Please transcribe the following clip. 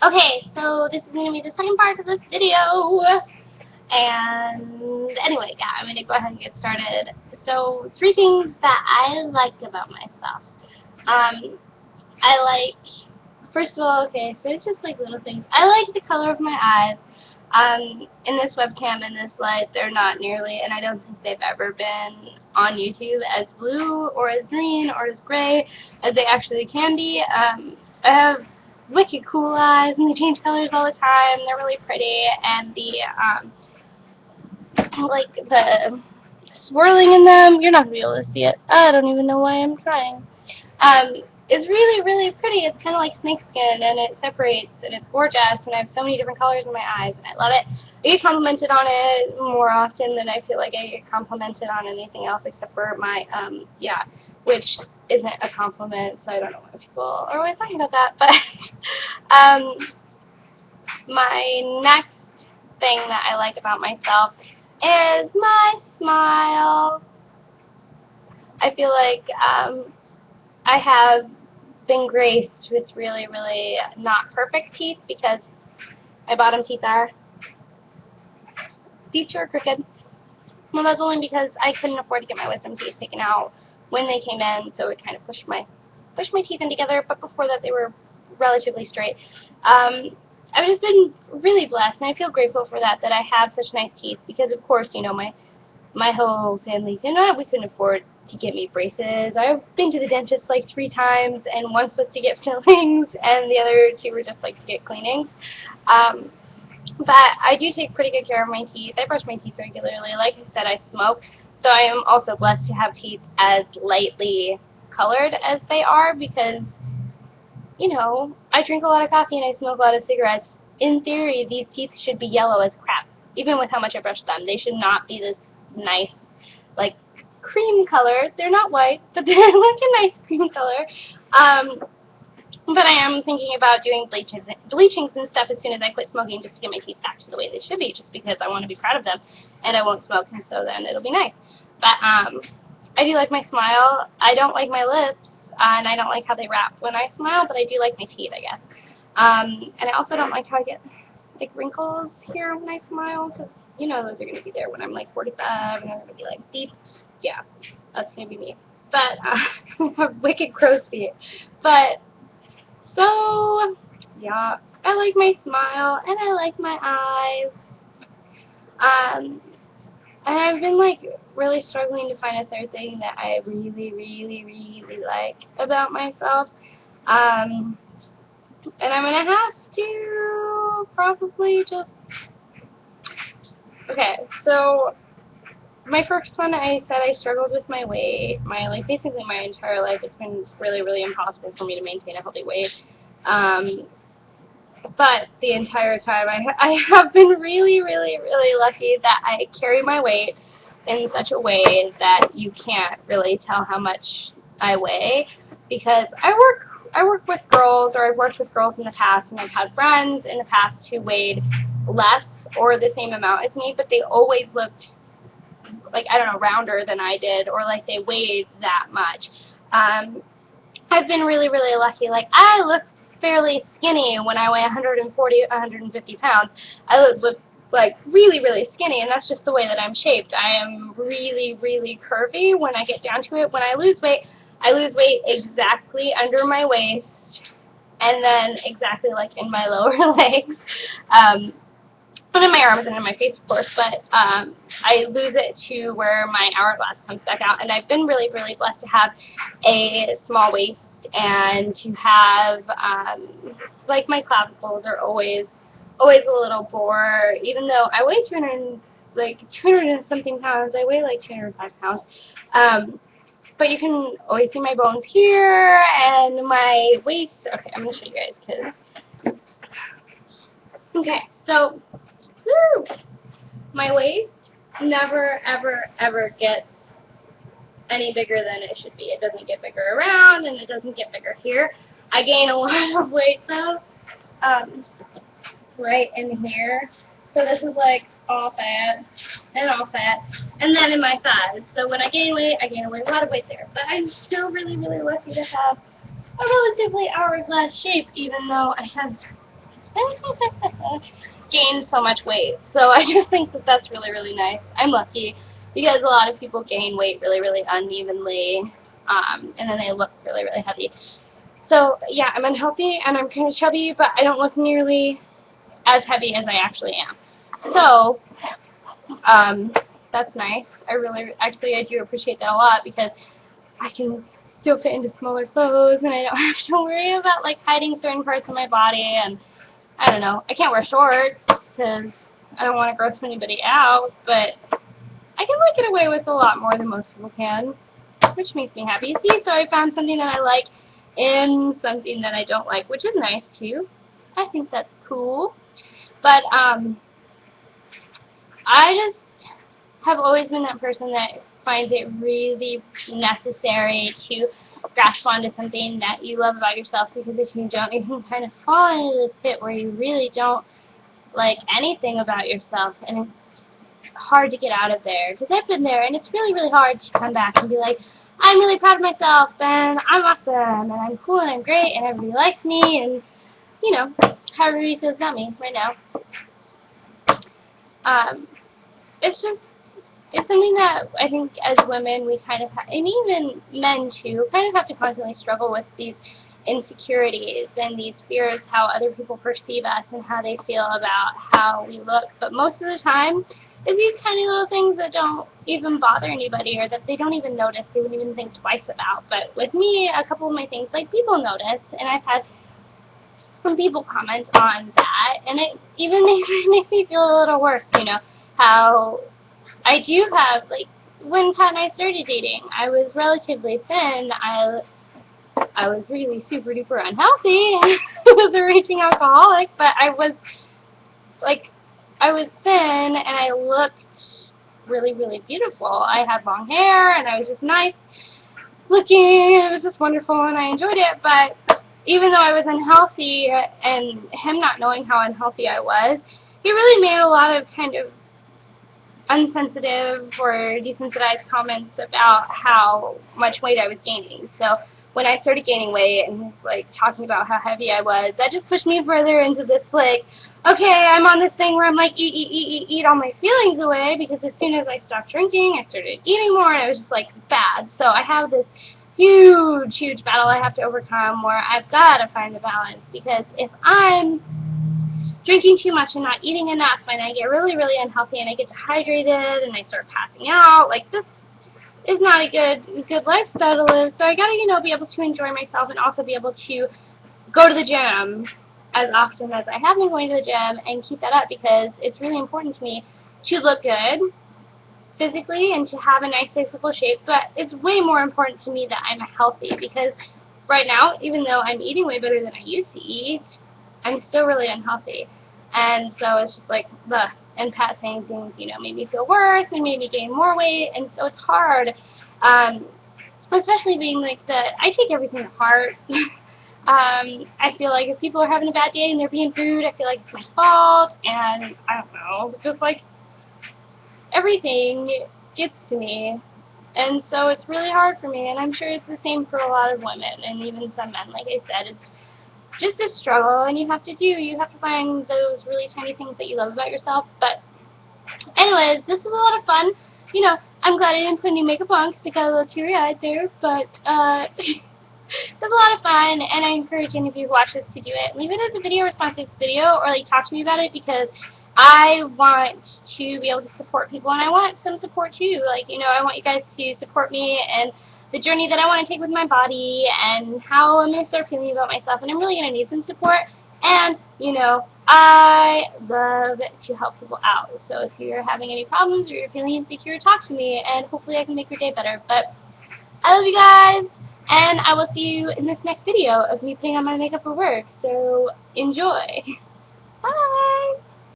Okay, so this is going to be the second part of this video. And anyway, yeah, I'm going to go ahead and get started. So, three things that I liked about myself. I like, first of all, okay, so it's just like little things. I like the color of my eyes. In this webcam, in this light, they're not nearly, and I don't think they've ever been on YouTube, as blue or as green or as gray as they actually can be. I have wicked cool eyes, and they change colors all the time. They're really pretty, and the like the swirling in them, you're not gonna be able to see it. I don't even know why I'm trying. It's really, really pretty. It's kind of like snakeskin, and it separates, and it's gorgeous, and I have so many different colors in my eyes, and I love it. I get complimented on it more often than I feel like I get complimented on anything else except for my, which isn't a compliment, so I don't know why people are always talking about that, but, my next thing that I like about myself is my smile. I feel like, I have been graced with really, really not perfect teeth because my bottom teeth are crooked. Well, that's only because I couldn't afford to get my wisdom teeth taken out when they came in, so it kind of pushed my teeth in together. But before that, they were relatively straight. I've just been really blessed, and I feel grateful for that I have such nice teeth because, of course, you know, my whole family we couldn't afford to get me braces. I've been to the dentist like 3 times, and once was to get fillings, and the other 2 were just like to get cleanings. But I do take pretty good care of my teeth. I brush my teeth regularly. Like I said, I smoke, so I am also blessed to have teeth as lightly colored as they are because, you know, I drink a lot of coffee and I smoke a lot of cigarettes. In theory, these teeth should be yellow as crap, even with how much I brush them. They should not be this nice, like, cream color. They're not white, but they're like a nice cream color. But I am thinking about doing bleachings and stuff as soon as I quit smoking, just to get my teeth back to the way they should be, just because I want to be proud of them, and I won't smoke, and so then it'll be nice. But I do like my smile. I don't like my lips, and I don't like how they wrap when I smile, but I do like my teeth, I guess. And I also don't like how I get like wrinkles here when I smile, because you know those are going to be there when I'm like 45, and I'm going to be like deep. Yeah, that's going to be me. But I have wicked crow's feet. But so, yeah, I like my smile, and I like my eyes. And I've been, like, really struggling to find a third thing that I really, really, really like about myself. And I'm going to have to probably just... Okay, so my first one, I said I struggled with my weight. Basically my entire life, it's been really, really impossible for me to maintain a healthy weight. But the entire time, I have been really, really, really lucky that I carry my weight in such a way that you can't really tell how much I weigh, because I work with girls, or I've worked with girls in the past, and I've had friends in the past who weighed less or the same amount as me, but they always looked like, I don't know, rounder than I did, or like they weighed that much. I've been really, really lucky. Like, I look fairly skinny when I weigh 140, 150 pounds. I look like really, really skinny, and that's just the way that I'm shaped. I am really, really curvy when I get down to it. When I lose weight exactly under my waist, and then exactly like in my lower legs. And in my arms and in my face, of course, but I lose it to where my hourglass comes back out. And I've been really, really blessed to have a small waist, and to have, like, my clavicles are always a little bore, even though I weigh 200 and something pounds. I weigh like 205 pounds. But you can always see my bones here, and my waist. Okay, I'm going to show you guys, because, okay, so, woo! My waist never, ever, ever gets any bigger than it should be. It doesn't get bigger around, and it doesn't get bigger here. I gain a lot of weight, though, right in here. So this is like all fat, and then in my thighs. So when I gain a lot of weight there. But I'm still really, really lucky to have a relatively hourglass shape, even though I have gained so much weight. So I just think that that's really, really nice. I'm lucky because a lot of people gain weight really, really unevenly, and then they look really, really heavy. So yeah, I'm unhealthy and I'm kind of chubby, but I don't look nearly as heavy as I actually am. So um, that's nice. I do appreciate that a lot because I can still fit into smaller clothes and I don't have to worry about like hiding certain parts of my body. And I don't know, I can't wear shorts because I don't want to gross anybody out, but I can like get away with a lot more than most people can, which makes me happy. See, so I found something that I like in something that I don't like, which is nice too. I think that's cool. But I just have always been that person that finds it really necessary to grasp onto something that you love about yourself, because if you don't, you can kind of fall into this pit where you really don't like anything about yourself, and it's hard to get out of there, because I've been there, and it's really, really hard to come back and be like, I'm really proud of myself, and I'm awesome, and I'm cool, and I'm great, and everybody likes me, and, you know, how everybody feels about me right now. Um, it's just, it's something that I think as women we kind of and even men too, kind of have to constantly struggle with these insecurities and these fears, how other people perceive us and how they feel about how we look. But most of the time, it's these tiny little things that don't even bother anybody, or that they don't even notice, they wouldn't even think twice about. But with me, a couple of my things, like, people notice, and I've had some people comment on that, and it even makes me feel a little worse, you know, how I do have, like, when Pat and I started dating, I was relatively thin. I was really super duper unhealthy. I was a raging alcoholic, but like, I was thin and I looked really, really beautiful. I had long hair and I was just nice looking. It was just wonderful and I enjoyed it. But even though I was unhealthy, and him not knowing how unhealthy I was, he really made a lot of kind of unsensitive or desensitized comments about how much weight I was gaining. So when I started gaining weight and like talking about how heavy I was, that just pushed me further into this, like, okay, I'm on this thing where I'm like, eat all my feelings away, because as soon as I stopped drinking, I started eating more, and it was just like bad. So I have this huge, huge battle I have to overcome where I've got to find the balance, because if I'm drinking too much and not eating enough, and I get really, really unhealthy, and I get dehydrated, and I start passing out, like, this is not a good lifestyle to live. So I gotta, you know, be able to enjoy myself and also be able to go to the gym as often as I have been going to the gym and keep that up, because it's really important to me to look good physically and to have a nice physical shape. But it's way more important to me that I'm healthy, because right now, even though I'm eating way better than I used to eat, I'm still really unhealthy. And so it's just like, the and Pat saying things, you know, made me feel worse and made me gain more weight, and so it's hard. Especially being like I take everything to heart. I feel like if people are having a bad day and they're being rude, I feel like it's my fault, and I don't know, just like everything gets to me. And so it's really hard for me, and I'm sure it's the same for a lot of women and even some men. Like I said, it's just a struggle, and you have to find those really tiny things that you love about yourself. But anyways, this was a lot of fun. You know, I'm glad I didn't put any makeup on because I got a little teary-eyed there, but it was a lot of fun, and I encourage any of you who watch this to do it. Leave it as a video response to this video, or like talk to me about it, because I want to be able to support people, and I want some support too. Like, you know, I want you guys to support me and the journey that I want to take with my body, and how I'm going to start feeling about myself, and I'm really going to need some support. And, you know, I love to help people out. So if you're having any problems or you're feeling insecure, talk to me, and hopefully I can make your day better. But I love you guys, and I will see you in this next video of me putting on my makeup for work. So enjoy. Bye!